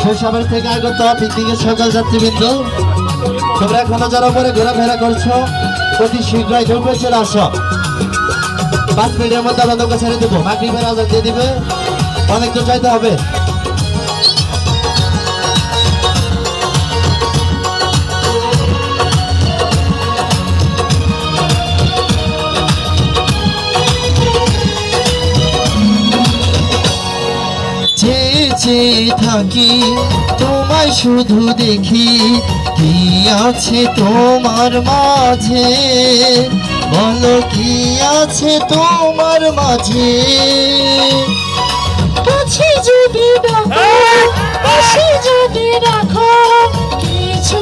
শৈশবের থেকে আগত পিকনিকের সকল যাত্রীবৃন্দ, তোমরা এখনো যারা উপরে ঘোরাফেরা করছো অতি শীঘ্রই ঢুকে চলে আসো। 5 মিনিটের মধ্যে আমরা নৌকা ছেড়ে দেবো, মাগরিবের আজান দিয়ে দিবে, অনেক দূর যাইতে হবে। থাকি তোমায় শুধু দেখি, কি আছে তোমার মাঝে, বলো কি আছে তোমার মাঝে। কাছে যদি পাশে যদি রাখো, কিছু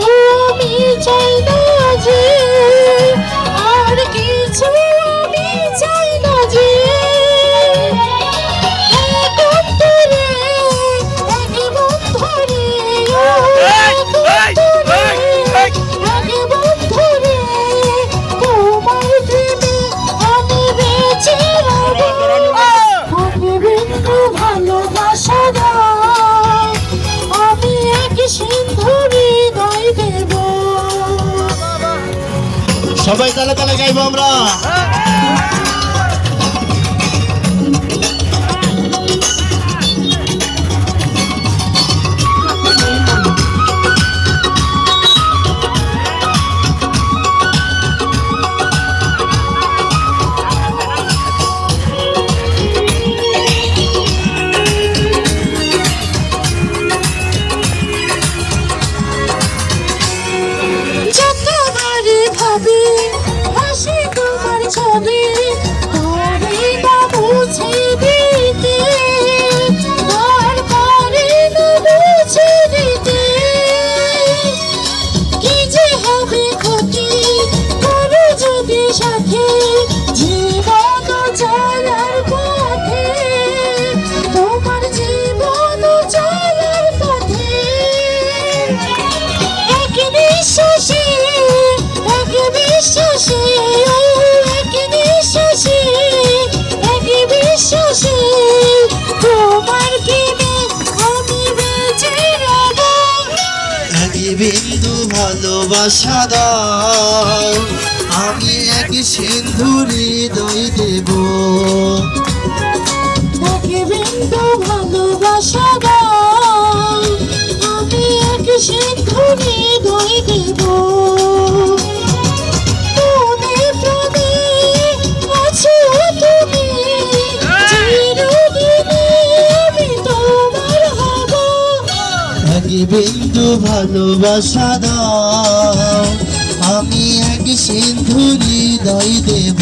আমি চাই না যে, আর কিছু আমি চাই না যে। সবাই তালে তালে গাইবো আমরা। বিন্দু ভালোবাসা দাও, আমি এক সিন্ধু হৃদয় দেব। এক বিন্দু ভালোবাসা দাও, আমি এক সিন্ধু হৃদয় দেব। বিন্দু ভালোবাসা দাও, আমি এক সিন্ধু হৃদয় দেব।